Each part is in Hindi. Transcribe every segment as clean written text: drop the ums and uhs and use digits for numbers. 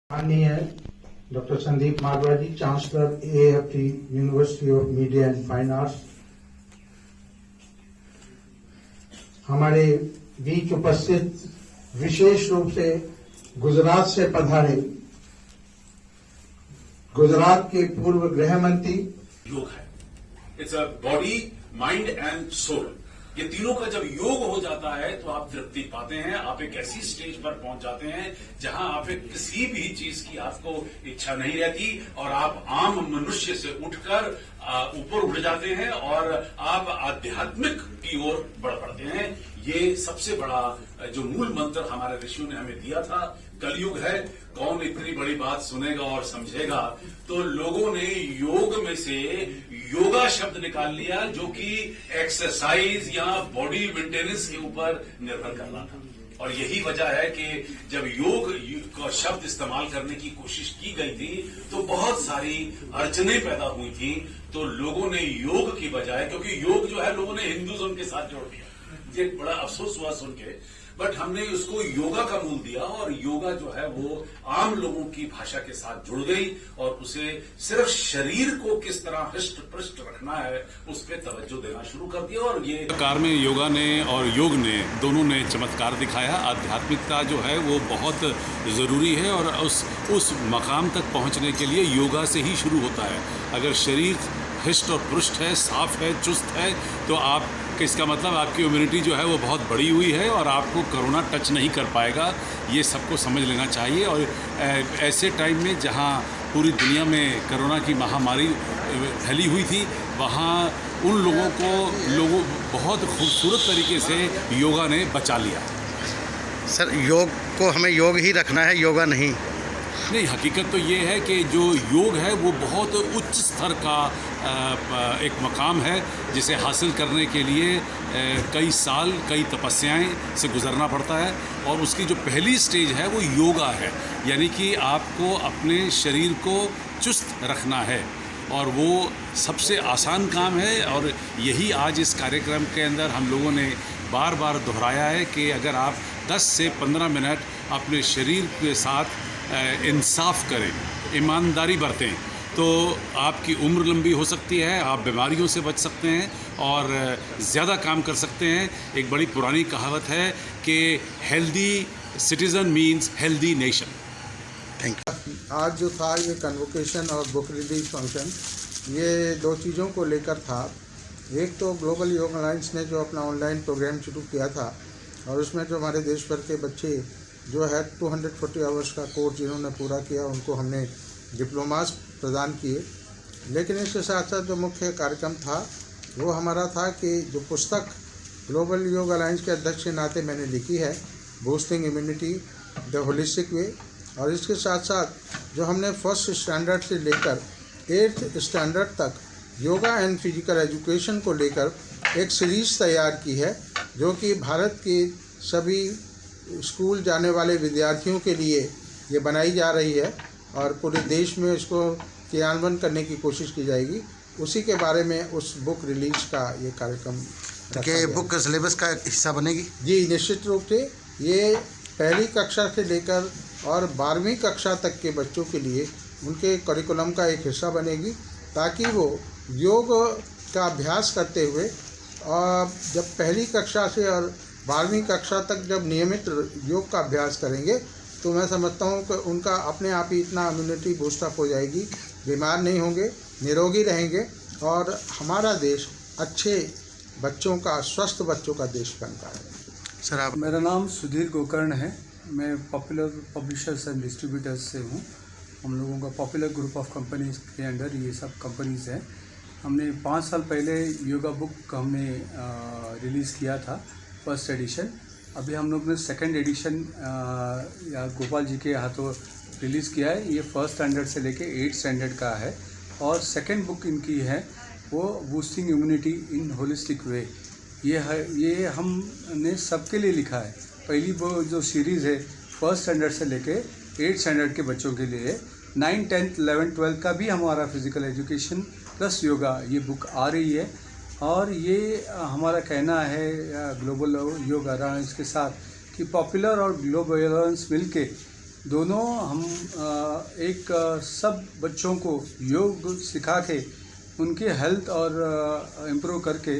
माननीय doctor Sandeep Marwah ji, chancellor AAFT university of media and fine arts, हमारे बीच उपस्थित विशेष रूप से गुजरात से पधारे गुजरात के पूर्व गृह मंत्री। योग है, it's a body, mind and soul. ये तीनों का जब योग हो जाता है तो आप तृप्ति पाते हैं। आप एक ऐसी स्टेज पर पहुंच जाते हैं जहां आप किसी भी चीज की आपको इच्छा नहीं रहती और आप आम मनुष्य से उठकर ऊपर उठ जाते हैं और आप आध्यात्मिक की ओर बढ़ पड़ते हैं। ये सबसे बड़ा जो मूल मंत्र हमारे ऋषियों ने हमें दिया था। कलयुग है, कौन इतनी बड़ी बात सुनेगा और समझेगा। तो लोगों ने योग में से योगा शब्द निकाल लिया, जो कि एक्सरसाइज या बॉडी मेंटेनेंस के ऊपर निर्भर करना था। और यही वजह है कि जब योग का शब्द इस्तेमाल करने की कोशिश की गई थी तो बहुत सारी अड़चनें पैदा हुई थी। तो लोगों ने योग की बजाय, क्योंकि योग जो है लोगों ने हिंदुज्म के साथ जोड़ दिया, ये बड़ा अफसोस हुआ सुन के, बट हमने उसको योगा का मूल दिया और योगा जो है वो आम लोगों की भाषा के साथ जुड़ गई और उसे सिर्फ शरीर को किस तरह हृष्ट पृष्ट रखना है उस पर तवज्जो देना शुरू कर दिया। और ये कार में योगा ने और योग ने दोनों ने चमत्कार दिखाया। आध्यात्मिकता जो है वो बहुत ज़रूरी है और उस मकाम तक पहुंचने के लिए योगा से ही शुरू होता है। अगर शरीर हृष्ट और पुष्ट है, साफ है, चुस्त है, तो आप इसका मतलब आपकी इम्यूनिटी जो है वो बहुत बड़ी हुई है और आपको कोरोना टच नहीं कर पाएगा। ये सबको समझ लेना चाहिए। और ऐसे टाइम में जहाँ पूरी दुनिया में कोरोना की महामारी फैली हुई थी, वहाँ उन लोगों को बहुत खूबसूरत तरीके से योगा ने बचा लिया। सर, योग को हमें योग ही रखना है, योगा नहीं? नहीं, हकीकत तो ये है कि जो योग है वो बहुत उच्च स्तर का एक मकाम है, जिसे हासिल करने के लिए कई साल, कई तपस्याएं से गुजरना पड़ता है। और उसकी जो पहली स्टेज है वो योगा है, यानी कि आपको अपने शरीर को चुस्त रखना है और वो सबसे आसान काम है। और यही आज इस कार्यक्रम के अंदर हम लोगों ने बार बार दोहराया है कि अगर आप 10 से 15 मिनट अपने शरीर के साथ इंसाफ करें, ईमानदारी बरतें, तो आपकी उम्र लंबी हो सकती है, आप बीमारियों से बच सकते हैं और ज़्यादा काम कर सकते हैं। एक बड़ी पुरानी कहावत है कि healthy citizen means healthy nation. Thank you. आज जो था ये कन्वोकेशन और बुक रिलीज फंक्शन, ये दो चीज़ों को लेकर था। एक तो ग्लोबल योग अलायंस ने जो अपना ऑनलाइन प्रोग्राम शुरू किया था और उसमें जो हमारे देश भर के बच्चे जो है 240 आवर्स का कोर्स जिन्होंने पूरा किया, उनको हमने डिप्लोमास प्रदान किए। लेकिन इसके साथ साथ जो मुख्य कार्यक्रम था वो हमारा था कि जो पुस्तक ग्लोबल योग अलायंस के अध्यक्ष के नाते मैंने लिखी है, boosting immunity the holistic way, और इसके साथ साथ जो हमने फर्स्ट स्टैंडर्ड से लेकर 8th स्टैंडर्ड तक योगा एंड फिजिकल एजुकेशन को लेकर एक सीरीज़ तैयार की है, जो कि भारत के सभी स्कूल जाने वाले विद्यार्थियों के लिए ये बनाई जा रही है और पूरे देश में इसको क्रियान्वयन करने की कोशिश की जाएगी। उसी के बारे में उस बुक रिलीज का ये कार्यक्रम क्या बुक सिलेबस का हिस्सा बनेगी? जी, निश्चित रूप से ये पहली कक्षा से लेकर और 12वीं कक्षा तक के बच्चों के लिए उनके करिकुलम का एक हिस्सा बनेगी, ताकि वो योग का अभ्यास करते हुए और जब पहली कक्षा से और 12वीं कक्षा तक जब नियमित योग का अभ्यास करेंगे तो मैं समझता हूँ कि उनका अपने आप ही इतना इम्यूनिटी बूस्टअप हो जाएगी, बीमार नहीं होंगे, निरोगी रहेंगे और हमारा देश अच्छे बच्चों का, स्वस्थ बच्चों का देश बनता है। सर, आप? मेरा नाम सुधीर गोकर्ण है। मैं पॉपुलर पब्लिशर्स एंड डिस्ट्रीब्यूटर्स से हूँ। हम लोगों का पॉपुलर ग्रुप ऑफ कंपनीज के अंडर ये सब कंपनीज़ हैं। हमने 5 साल पहले योगा बुक हमने रिलीज़ किया था, फर्स्ट एडिशन। अभी हम लोग ने सेकंड एडिशन या गोपाल जी के हाथों रिलीज़ किया है। ये फर्स्ट स्टैंडर्ड से लेके 8th स्टैंडर्ड का है और सेकंड बुक इनकी है वो बूस्टिंग इम्यूनिटी इन होलिस्टिक वे। ये हमने सबके लिए लिखा है। पहली वो जो सीरीज़ है फर्स्ट स्टैंडर्ड से लेके 8th स्टैंडर्ड के बच्चों के लिए, 9, 10, 11, 12 का भी हमारा फिज़िकल एजुकेशन प्लस योगा ये बुक आ रही है। और ये हमारा कहना है ग्लोबल योग अलायंस के साथ कि पॉपुलर और ग्लोबल अलायंस मिल के दोनों हम सब बच्चों को योग सिखा के उनकी हेल्थ और इम्प्रूव करके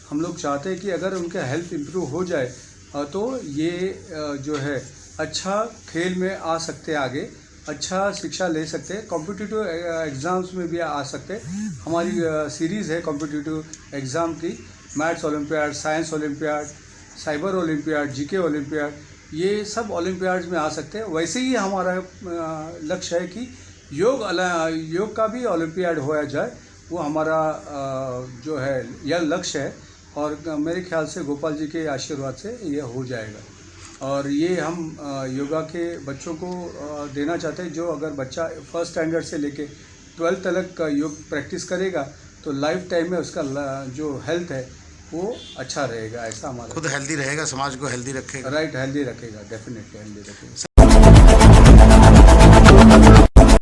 हम लोग चाहते हैं कि अगर उनका हेल्थ इम्प्रूव हो जाए तो ये जो है अच्छा खेल में आ सकते हैं, आगे अच्छा शिक्षा ले सकते हैं, कॉम्पिटिटिव एग्ज़ाम्स में भी आ सकते हैं। हमारी सीरीज़ है कॉम्पिटिटिव एग्ज़ाम की, maths olympiad, science olympiad, cyber olympiad, GK olympiad, ये सब ओलंपियाड्स में आ सकते हैं। वैसे ही हमारा लक्ष्य है कि योग का भी ओलंपियाड होया जाए, वो हमारा जो है यह लक्ष्य है। और मेरे ख्याल से गोपाल जी के आशीर्वाद से ये हो जाएगा। और ये हम योगा के बच्चों को देना चाहते हैं। जो अगर बच्चा फर्स्ट स्टैंडर्ड से लेके 12th तक का योग प्रैक्टिस करेगा तो लाइफ टाइम में उसका जो हेल्थ है वो अच्छा रहेगा। ऐसा हमारा खुद हेल्दी रहेगा, समाज को हेल्दी रखेगा। राइट, हेल्दी रखेगा, डेफिनेटली हेल्दी रखेगा।